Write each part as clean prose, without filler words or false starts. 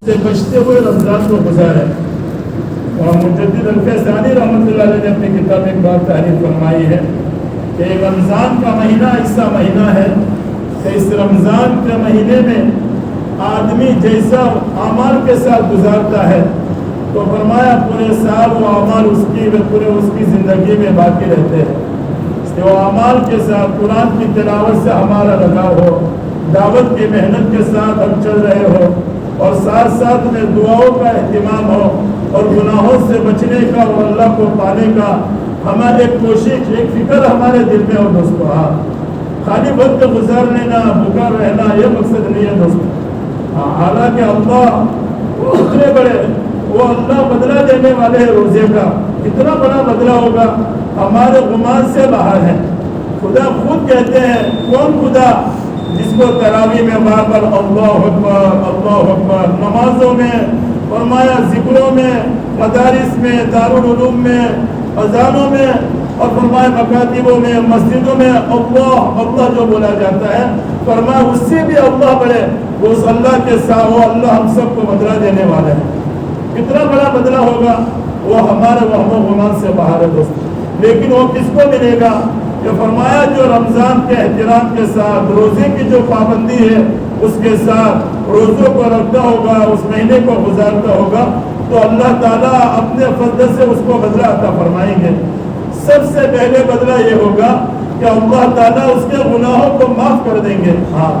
سے بچتے ہوئے رمضان کو گزارے. اور مجدد الفیضانی رحمۃ اللہ علیہ نے اپنی کتاب ایک بات تعریف فرمائی ہے کہ رمضان کا مہینہ ایسا مہینہ ہے کہ اس رمضان کے مہینے میں آدمی جیسا اعمال کے ساتھ گزارتا ہے تو فرمایا پورے سال وہ اعمال اس کی زندگی میں باقی رہتے ہیں. وہ اعمال کے ساتھ قرآن کی تلاوت سے ہمارا لگاؤ ہو, دعوت کی محنت کے ساتھ ہم چل رہے ہو, اور ساتھ ساتھ میں دعاؤں کا اہتمام ہو, اور گناہوں سے بچنے کا اور اللہ کو پانے کا ہماری ایک کوشش, ایک فکر ہمارے دل میں ہو دوستو. ہاں, خالی وقت گزار لینا, بھوکا رہنا یہ مقصد نہیں ہے دوستو. حالانکہ اللہ اتنے بڑے, وہ اللہ بدلہ دینے والے ہیں روزے کا. اتنا بڑا بدلہ ہوگا ہمارے گمان سے باہر ہے. خدا خود کہتے ہیں, کون خدا جس کو تراویح میں بار بار اللہ اکبر اللہ اکبر, نمازوں میں فرمایا, ذکروں میں, مدارس میں, دارالعلوم میں, اذانوں میں, اور فرمایا مکاتبوں میں, مسجدوں میں اللہ اللہ جو بولا جاتا ہے, فرمایا اس سے بھی اللہ بڑے, وہ اس اللہ کے ساتھ وہ اللہ ہم سب کو بدلہ دینے والے ہیں. کتنا بڑا بدلہ ہوگا وہ ہمارے وہم و گمان سے باہر ہے دوست. لیکن وہ کس کو ملے گا؟ کہ فرمایا جو رمضان کے احترام کے ساتھ روزے کی جو پابندی ہے اس کے ساتھ روزوں کو رکھتا ہوگا, اس مہینے کو گزارتا ہوگا, تو اللہ تعالیٰ اپنے فضل سے اس کو بدلہ عطا فرمائیں گے. سب سے پہلے بدلہ یہ ہوگا کہ اللہ تعالیٰ اس کے گناہوں کو معاف کر دیں گے. ہاں,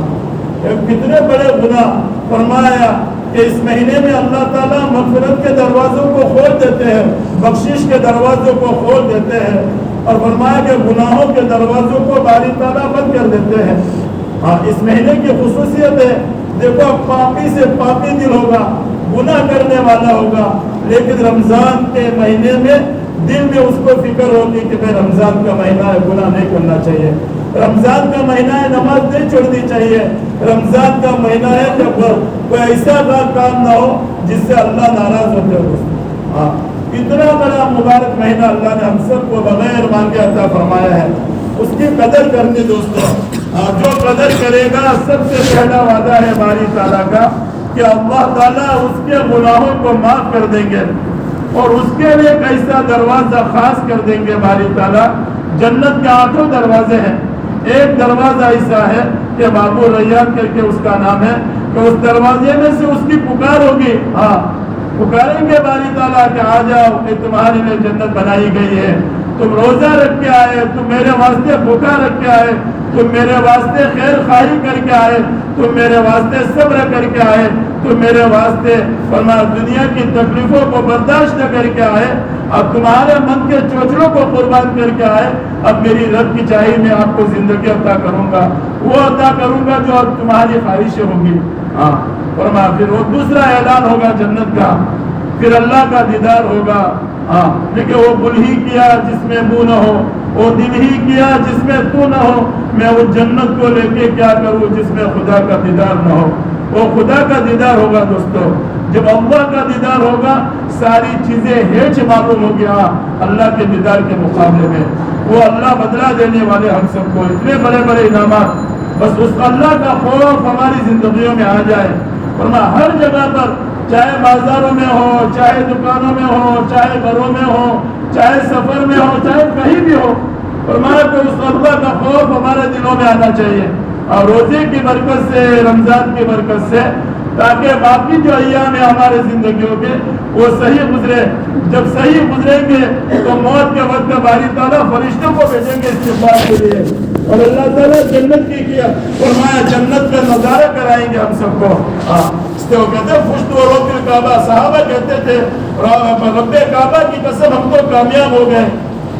کتنے بڑے گناہ فرمایا کہ اس مہینے میں اللہ تعالیٰ مغفرت کے دروازوں کو کھول دیتے ہیں, بخشش کے دروازوں کو کھول دیتے ہیں, اور فرمایا کہ گناہوں کے دروازوں کو باری تعالیٰ بند کر دیتے ہیں. ہاں, اس مہینے کی خصوصیت ہے, دیکھو پاپی سے پاپی دل ہوگا, گناہ کرنے والا ہوگا, لیکن رمضان کے مہینے میں دل میں اس کو فکر ہوگی کہ میں رمضان کا مہینہ ہے, گناہ نہیں کرنا چاہیے. رمضان کا مہینہ ہے, نماز نہیں چھوڑنی چاہیے. رمضان کا مہینہ ہے جب کوئی ایسا کام نہ ہو جس سے اللہ ناراض ہوتے ہو. ہاں, اتنا بڑا مبارک مہینہ اللہ نے ہم سب کو بغیر مانگے عطا فرمایا ہے. اس کی قدر کرنی دوستوں. جو قدر کرے گا, سب سے پہلا وعدہ ہے باری تعالیٰ کا کہ اللہ تعالیٰ اس کے گناہوں کو معاف کر دیں گے, اور اس کے لیے ایک ایسا دروازہ خاص کر دیں گے باری تعالیٰ. جنت کے 8 دروازے ہیں. ایک دروازہ ایسا ہے کہ بابو ریان کر کے اس کا نام ہے, کہ اس دروازے میں سے اس کی پکار ہوگی. ہاں, پکاریں گے باری تعالیٰ کہ آ جاؤ, کہ تمہارے لیے جنت بنائی گئی ہے, تم روزہ رکھ کے آئے, تم میرے واسطے بھوکا رکھ کے آئے, تم میرے واسطے خیر خواہی کر کے آئے, تم میرے واسطے صبر کر کے آئے, تم میرے واسطے فرمایا دنیا کی تکلیفوں کو برداشت کر کے آئے, اب تمہارے من کے چوچلوں کو قربان کر کے آئے, اب میری رب کی چاہی میں آپ کو زندگی عطا کروں گا, وہ عطا کروں گا جو اب تمہاری خواہشیں ہوں گی. ہاں, فرمایا پھر وہ دوسرا اعلان ہوگا جنت کا, پھر اللہ کا دیدار ہوگا. ہاں, لیکن وہ بل ہی کیا جس میں منہ نہ ہو, وہ دل ہی کیا جس میں تو نہ ہو, میں وہ جنت کو لے کے کیا کروں جس میں خدا کا دیدار نہ ہو. وہ خدا کا دیدار ہوگا دوستو. جب اللہ کا دیدار ہوگا ساری چیزیں ہیچ معلوم ہو گیا اللہ کے دیدار کے مقابلے میں. وہ اللہ بدلہ دینے والے ہم سب کو اتنے بڑے بڑے انعامات, بس اس اللہ کا خوف ہماری زندگیوں میں آ جائے. فرمایا ہر جگہ پر, چاہے بازاروں میں ہو, چاہے دکانوں میں ہو, چاہے گھروں میں ہو, چاہے سفر میں ہو, چاہے کہیں بھی ہو, فرمایا کہ اس اللہ کا خوف ہمارے دلوں میں آنا چاہیے. اور روزے کی برکت سے, رمضان کی برکت سے, تاکہ باقی جو ایام ہیں ہمارے زندگیوں کے وہ صحیح گزرے. جب صحیح گزریں گے تو موت کے وقت باری تعالیٰ فرشتوں کو بھیجیں گے استغفار کے لیے, اور اللہ تعالیٰ جنت کی کیا فرمایا جنت کا نظارہ کرائیں گے ہم سب کو. ہاں, اس سے وہ کہتے ہیں فشت و رب الکعبہ, صحابہ کہتے تھے رب کعبہ کی قسم ہم تو کامیاب ہو گئے.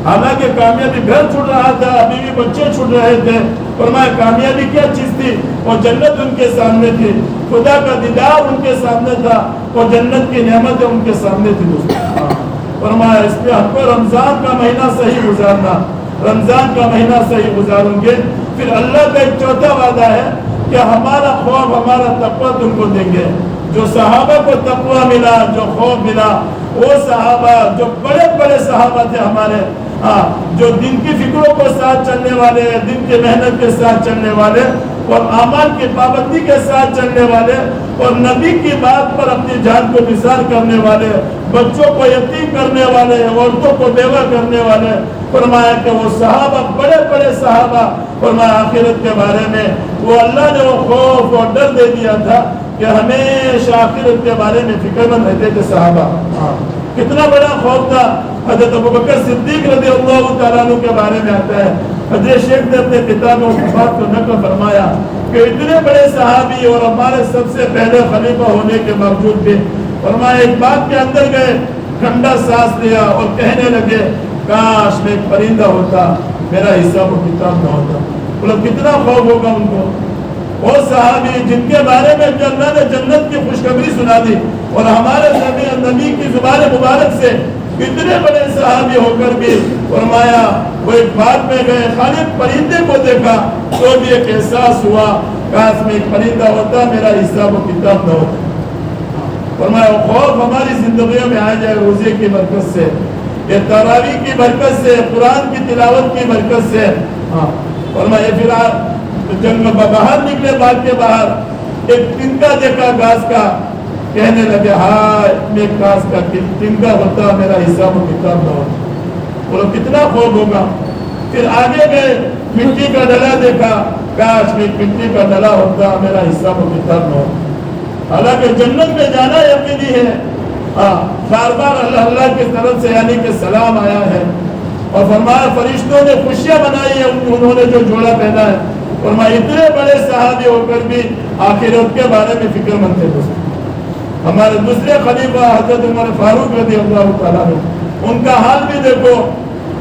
حالانکہ کامیابی گھر چھوٹ رہا تھا, بیوی بچے چھوٹ رہے تھے. فرمایا کامیابی کیا چیز تھی؟ وہ جنت ان کے سامنے تھی, خدا کا دیدار ان کے سامنے تھا, وہ جنت کی نعمتیں ان کے سامنے تھی دوستوں. فرمایا اس پہ ہم کو رمضان کا مہینہ صحیح گزارنا, رمضان کا مہینہ صحیح گزاریں گے. پھر اللہ کا ایک چوتھا وعدہ ہے کہ ہمارا خوف, ہمارا تقویٰ تم کو دیں گے. جو صحابہ کو تقویٰ ملا, جو خوف ملا, وہ صحابہ جو بڑے بڑے صحابہ تھے ہمارے, جو دن کی فکروں کو ساتھ چلنے والے، دن کی محنت کے ساتھ چلنے والے اور اعمال کی پابندی کے ساتھ چلنے والے اور نبی کی بات پر اپنی جان کو نثار کرنے والے، بچوں کو یتیم کرنے والے، عورتوں کو بیوہ کرنے والے، فرمایا کہ وہ صحابہ، بڑے بڑے صحابہ، فرمایا آخرت کے بارے میں وہ اللہ نے وہ خوف اور ڈر دے دیا تھا کہ ہمیشہ آخرت کے بارے میں فکر مند رہتے تھے صحابہ۔ کتنا بڑا خوف تھا۔ حضرت ابوبکر صدیق رضی اللہ تعالیٰ عنہ کے بارے میں آتا ہے، حضرت شیخ نے اپنے کتاب و وفات کو نقل فرمایا کہ اتنے بڑے صحابی اور ہمارے سب سے پہلے خلیفہ ہونے کے باوجود بھی فرمایا ایک بات کے اندر گئے، ٹھنڈا سانس لیا اور کہنے لگے کاش میں ایک پرندہ ہوتا، میرا حساب و کتاب نہ ہوتا۔ مطلب کتنا خوف ہوگا ان کو۔ وہ صحابی جن کے بارے میں اللہ نے جنت کی خوشخبری سنا دی اور ہمارے نبی کی زبان مبارک سے اتنے بڑے صحابی ہو کر بھی فرمایا وہ ایک بات میں گئے، خالی پرندے کو دیکھا تو بھی ایک احساس ہوا کاش میں ایک پرندہ ہوتا، میرا حساب و کتاب نہ ہوتا۔ فرمایا خوف ہماری زندگیوں میں آ جائے روزے کی برکت سے، یہ تراویح کی برکت سے، قرآن کی تلاوت کی برکت سے۔ فرمایا پھر جنگ میں باہر نکلے، باغ کے باہر ایک تنکا دیکھا گھاس کا، کہنے لگے ہائے میں گھاس کا تنکا ہوتا، میرا حساب و کتاب نہ ہوتا۔ بولو کتنا خوف ہوگا۔ پھر آگے گئے، مٹی کا ڈلا دیکھا، کاش میں مٹی کا ڈلا ہوتا، میرا حساب و کتاب نہ ہوتا۔ حالانکہ جنت میں جانا یقینی ہے، بار بار اللہ کی طرف سے یعنی کہ سلام آیا ہے، اور فرمایا فرشتوں نے خوشیاں منائی ہیں انہوں نے جو جوڑا پہنا ہے۔ فرمایا اتنے بڑے صحابی ہو کر بھی آخرت کے بارے میں فکر مند تھے دوستوں۔ ہمارے دوسرے خلیفہ حضرت عمر فاروق رضی اللہ تعالیٰ عنہ، ان کا حال بھی دیکھو،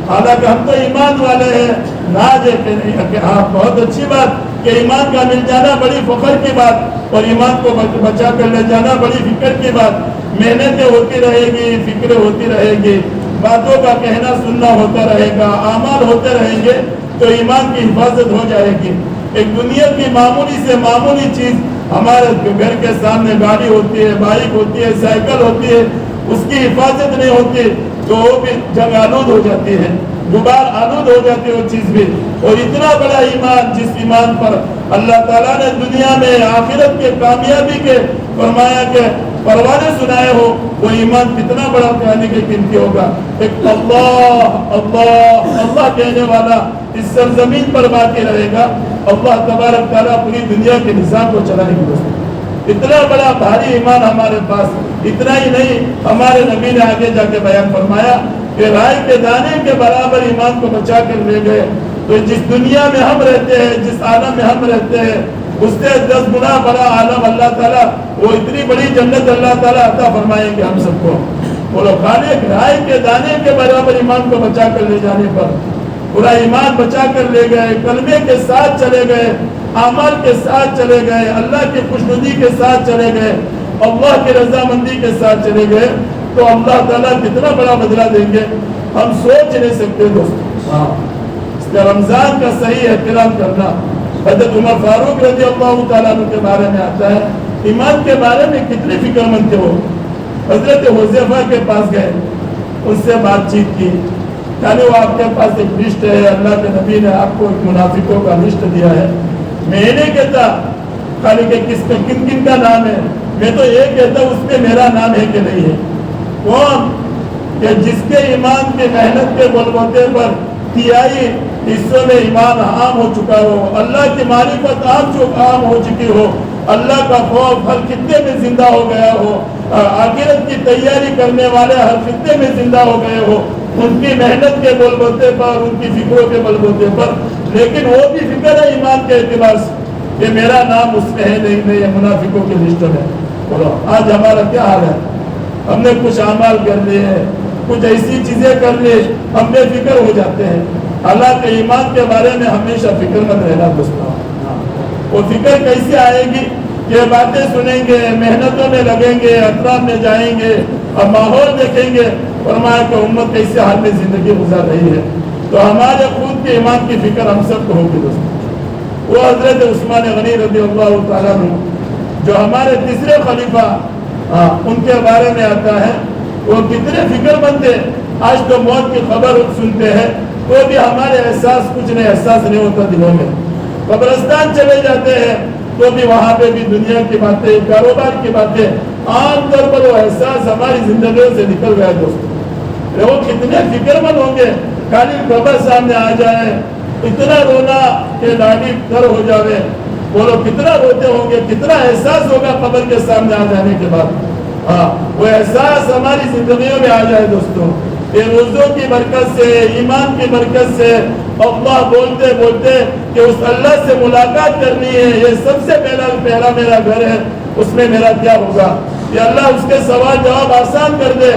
حالانکہ ہم تو ایمان والے ہیں، ناز ہے کہ ہاں بہت اچھی بات کہ ایمان کا مل جانا بڑی فخر کی بات، اور ایمان کو بچا کر لے جانا بڑی فکر کی بات۔ محنتیں ہوتی رہے گی، فکریں ہوتی رہے گی، باتوں کا کہنا سننا ہوتا رہے گا، اعمال ہوتے رہیں گے تو ایمان کی حفاظت ہو جائے گی۔ ایک دنیا کی معمولی سے معمولی چیز، ہمارے گھر کے سامنے گاڑی ہوتی ہے، بائک ہوتی ہے، سائیکل ہوتی ہے، اس کی حفاظت نہیں ہوتی تو وہ بھی جنگ آلود ہو جاتی ہے، غبار آلود ہو جاتی ہے وہ چیز بھی۔ اور اتنا بڑا ایمان، جس ایمان پر اللہ تعالیٰ نے دنیا میں آخرت کے کامیابی کے فرمایا کہ پروانے سنائے ہو، وہ ایمان کتنا بڑا کہنے کے قیمتی ہوگا۔ ایک اللہ اللہ اللہ کہنے والا اس سرزمین پر باقی رہے گا، اللہ تبارک تعالیٰ پوری دنیا کے نظام کو چلائے گی دوستوں۔ اتنا بڑا بھاری ایمان ہمارے پاس۔ اتنا ہی نہیں، ہمارے نبی نے آگے جا کے بیان فرمایا کہ رائے کے دانے کے برابر ایمان کو بچا کر لے گئے تو جس دنیا میں ہم رہتے ہیں، جس عالم میں ہم رہتے ہیں، اس سے 10 گنا بڑا عالم اللہ تعالیٰ، وہ اتنی بڑی جنت اللہ تعالیٰ عطا فرمائیں گے ہم سب کو۔ بولو خالق رائے کے دانے کے برابر ایمان کو بچا کر لے جانے پر پورا ایمان بچا کر لے گئے، کلمے کے ساتھ چلے گئے، اعمال کے ساتھ چلے گئے، اللہ کی خوشنودی کے ساتھ چلے گئے، اللہ کی رضامندی کے ساتھ چلے گئے، تو اللہ تعالیٰ کتنا بڑا بدلہ دیں گے ہم سوچ نہیں سکتے دوستوں۔ اس لیے رمضان کا صحیح احترام کرنا۔ حضرت عمر فاروق رضی اللہ تعالیٰ عنہ کے بارے میں آتا ہے، ایمان کے بارے میں کتنے فکر مند تھے وہ۔ حضرت حذیفہ کے پاس گئے، ان سے بات چیت کی، یعنی وہ آپ کے پاس ایک لسٹ ہے، اللہ کے نبی نے آپ کو ایک منافقوں کا لسٹ دیا ہے، میں یہ نہیں کہتا خالی کہ کس کا کن کن کا نام ہے، میں تو یہ کہتا ہوں اس میں میرا نام ہے کہ نہیں ہے۔ کون؟ کہ جس کے ایمان کی محنت کے بلبوتے پر تیائی حصوں میں ایمان عام ہو چکا ہو، اللہ کی معرفت عام ہو چکی ہو، اللہ کا خوف ہر خطے میں زندہ ہو گیا ہو، آخرت کی تیاری کرنے والے ہر خطے میں زندہ ہو گئے ہو، ان کی محنت کے بلبوتے پر، ان کی فکروں کے بلبوتے پر، لیکن وہ بھی فکر ہے ایمان کے اعتبار سے کہ میرا نام اس میں ہے نہیں، منافقوں کی لسٹ میں۔ بولو آج ہمارا کیا حال ہے؟ ہم نے کچھ اعمال کر لیے ہیں، کچھ ایسی چیزیں کر لی، ہم بے فکر ہو جاتے ہیں۔ حالانکہ ایمان کے بارے میں ہمیشہ فکر مند رہنا دوستوں۔ وہ فکر کیسے آئے گی؟ یہ باتیں سنیں گے، محنتوں میں لگیں گے، اطراف میں جائیں گے اور ماحول دیکھیں گے، فرمایا کہ امت کیسے حال میں زندگی گزار رہی ہے، تو ہمارے خود کے ایمان کی فکر ہم سب کو ہوگی دوستوں۔ وہ حضرت عثمان غنی رضی اللہ تعالیٰ عنہ جو ہمارے تیسرے خلیفہ، ان کے بارے میں آتا ہے وہ کتنے فکر مند تھے. آج تو موت کی خبر سنتے ہیں تو بھی ہمارے کچھ نہیں احساس نہیں ہوتا دلوں میں. قبرستان چلے جاتے ہیں تو بھی وہاں پہ بھی دنیا کی باتیں, کاروبار کی باتیں, عام طور پر وہ احساس ہماری زندگیوں سے نکل گیا دوستوں. وہ کتنے فکر مند ہوں گے, خالی قبر سامنے آ جائے اتنا رونا کہ لاڈی در ہو جاوے. وہ لوگ کتنا روتے ہوں گے, کتنا احساس ہوگا قبر کے سامنے آ جانے کے بعد. وہ احساس ہماری زندگیوں میں آ جائے دوستوں. یہ روزوں کی برکت سے, ایمان کی برکت سے اللہ بولتے بولتے کہ اس اللہ سے ملاقات کرنی ہے, یہ سب سے پہلا میرا گھر ہے, اس میں میرا کیا ہوگا. یہ اللہ اس کے سوال جواب آسان کر دے,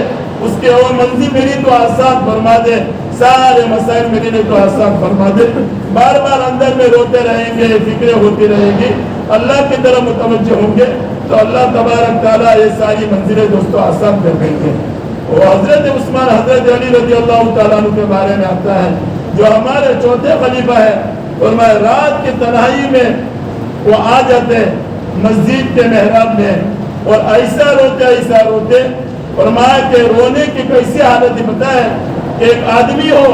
اس کے وہ منزل میری تو آسان فرما دے, سارے مسائل میری نے تو آسان فرما دے. بار بار اندر میں روتے رہیں گے, فکریں ہوتی رہیں گی, اللہ کی طرف متوجہ ہوں گے تو اللہ تبارک تعالیٰ یہ ساری منزلیں دوستوں آسان کر دیں گے. وہ حضرت عثمان, حضرت علی رضی اللہ تعالیٰ عنہ کے بارے میں آتا ہے جو ہمارے چوتھے خلیفہ ہے. اور میں رات کی تنہائی میں وہ آ جاتے مسجد کے محراب میں اور ایسا روتے فرمایا کہ رونے کی کیسی حالت پتہ ہے کہ ایک آدمی ہو,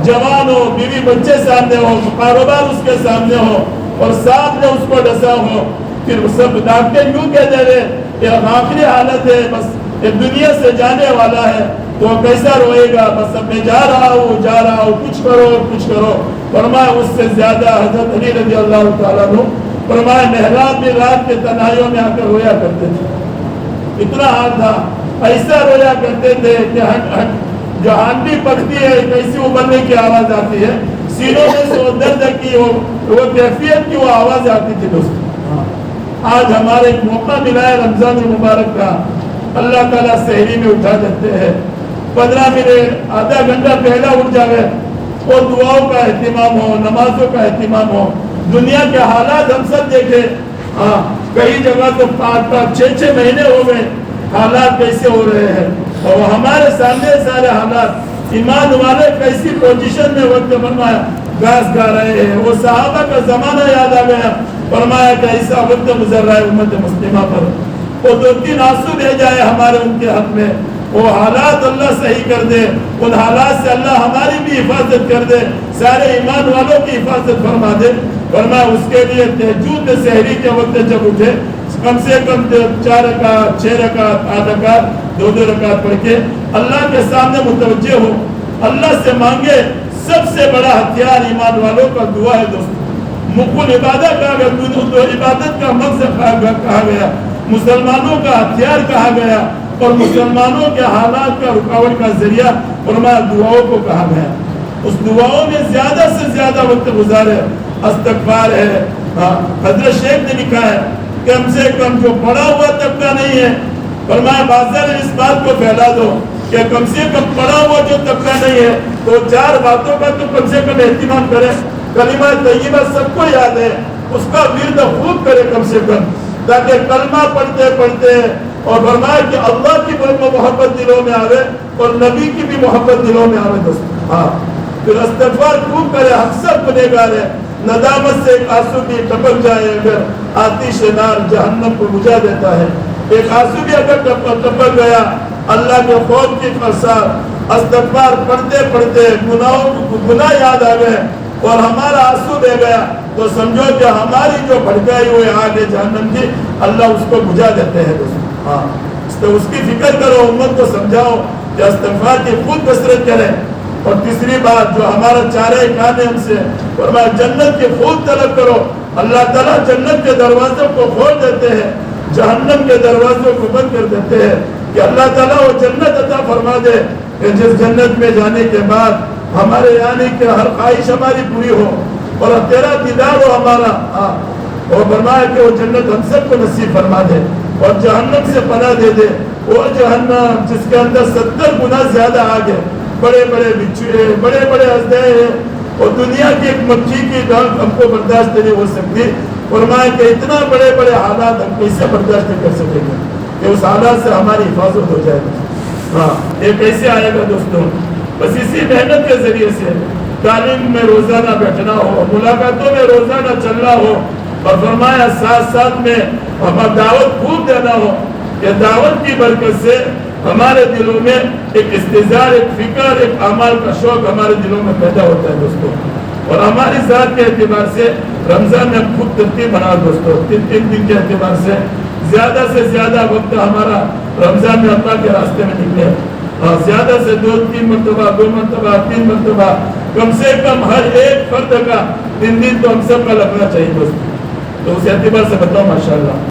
جوان ہو, بیوی بچے سامنے ہو, کاروبار اس کے سامنے ہو اور ساتھ میں اس کو ڈسا ہو, پھر سب ڈاکٹر یوں کہہ دے رہے کہ آخری حالت ہے, بس یہ دنیا سے جانے والا ہے, تو کیسا روئے گا, بس اب میں جا رہا ہوں, کچھ کرو. فرمایا اس سے زیادہ حضرت علی رضی اللہ تعالیٰ عنہ فرمایا محراب میں رات کے تنہائیوں میں آ کر رویا کرتے تھے. اتنا حال تھا, ایسا رویا کرتے تھے کہ جو ہانڈی پکتی ہے کیسی ابلنے کی آواز آتی ہے, سینوں میں سے وہ درد کی وہ کیفیت کی وہ آواز آتی تھی دوستوں. آج ہمارے ایک موقع ملا ہے رمضان المبارک کا, اللہ تعالیٰ سحری میں اٹھا دیتے ہیں, 15 منٹ آدھا گھنٹہ پہلا اٹھ جاوے, وہ دعاؤں کا اہتمام ہو, نمازوں کا اہتمام ہو. دنیا کے حالات ہم سب دیکھیں, کئی جگہ تو 5-6 مہینے ہو گئے, حالات کیسے ہو رہے ہیں اور ہمارے سامنے سارے حالات. ایمان والے کیسی پوزیشن میں وقت فرمایا گاس گا رہے ہیں. وہ صحابہ کا زمانہ یاد آ گیا, فرمایا کہ ایسا وقت گزر رہا ہے امت مسلمہ پر, وہ 2-3 آنسو بھیج جائے ہمارے ان کے حق میں. وہ حالات اللہ صحیح کر دے, ان حالات سے اللہ ہماری بھی حفاظت کر دے, سارے ایمان والوں کی حفاظت فرما دے. فرمایا اس کے لیے تہجد سحری کے وقت جب اٹھے کم سے کم 4 رکعت 6 رکعت 8 رکعت 2 رکعت پڑھ کے اللہ کے سامنے متوجہ ہو, اللہ سے مانگے. سب سے بڑا ہتھیار ایمان والوں کا دعا ہے دوستوں. مقبول عبادت کہا گیا, عبادت کا مقصد کہا گیا, مسلمانوں کا ہتھیار کہا گیا اور مسلمانوں کے حالات کا رکاوٹ کا ذریعہ فرمایا دعاؤں کو کہا گیا. اس دعاؤں میں زیادہ سے زیادہ وقت گزارے, استغفار ہے. حضرت شیخ نے لکھا ہے کم سے کم جو پڑھا ہوا طبقہ نہیں ہے, فرمایا بازار اس بات کو پھیلا دو کہ کم سے کم پڑھا ہوا جو طبقہ نہیں ہے تو 4 باتوں کا تو کم سے کم اہتمام کرے. کلمہ طیبہ سب کو یاد ہے, اس کا ورد خوب کرے کم سے کم, تاکہ کلمہ پڑھتے اور فرمایا کہ اللہ کی محبت دلوں میں آوے اور نبی کی بھی محبت دلوں میں آوے دوستوں. پھر استغفار خوب کرے, ہم سب گنہگار ہیں. ندامت سے ایک آنسو بھی ٹپک جائے اگر آتش نار جہنم کو بجھا دیتا ہے. ایک آنسو بھی اگر ٹپک گیا اللہ کے خوف کی فرسار, استغفار پڑھتے گناہ یاد آ گئے اور ہمارا آنسو بہ گیا تو سمجھو کہ ہماری جو بھڑکائی ہوئی آگ ہے جہنم کی, اللہ اس کو بجھا دیتے ہیں دوستوں. تو اس کی فکر کرو, امت کو سمجھاؤ کہ استغفار کی خود کثرت کریں. اور تیسری بات جو ہمارا چارہ کام ہے ہم سے فرمایا جنت کی خود طلب کرو. اللہ تعالیٰ جنت کے دروازوں کو کھول دیتے ہیں, جہنم کے دروازوں کو بند کر دیتے ہیں کہ اللہ تعالیٰ وہ جنت عطا فرما دے کہ جس جنت میں جانے کے بعد ہمارے یعنی کہ ہر خواہش ہماری پوری ہو اور تیرا دیدار ہو ہمارا. اور فرمایا کہ وہ جنت ہم سب کو نصیب فرما دے اور جہنم سے پناہ دے دے. وہ جہنم جس کے اندر 70 گنا زیادہ آگ ہے, بڑے بڑے بچھو, بڑے بڑے اژدہے ہیں اور دنیا کی ایک مکھی کی ڈانٹ ہم کو برداشت نہیں ہو سکتی. فرمایا کہ اتنا بڑے بڑے حالات ہم کیسے برداشت کر سکیں گے کہ اس حالات سے ہماری حفاظت ہو جائے گی. یہ کیسے آئے گا دوستوں؟ بس اسی محنت کے ذریعے سے تعلیم میں روزانہ بیٹھنا ہو, ملاقاتوں میں روزانہ چلنا ہو اور فرمایا ساتھ ساتھ میں ہمیں دعوت خوب دینا ہو کہ دعوت کی برکت سے ہمارے دلوں میں ایک استظہار، ایک فکر، ایک اعمال کا شوق ہمارے دلوں میں پیدا ہوتا ہے دوستوں. اور ہماری ذات کے اعتبار سے رمضان میں خود ترتیب بناؤ دوستوں. 3 دن کے اعتبار سے زیادہ وقت ہمارا رمضان میں اللہ کے راستے میں نکلے، اور زیادہ سے 2 مرتبہ 3 مرتبہ کم سے کم ہر ایک فرد کا 3 دن تو ہم سب کا لگنا چاہیے دوستوں. تو اس اعتبار سے بتاؤ ماشاءاللہ.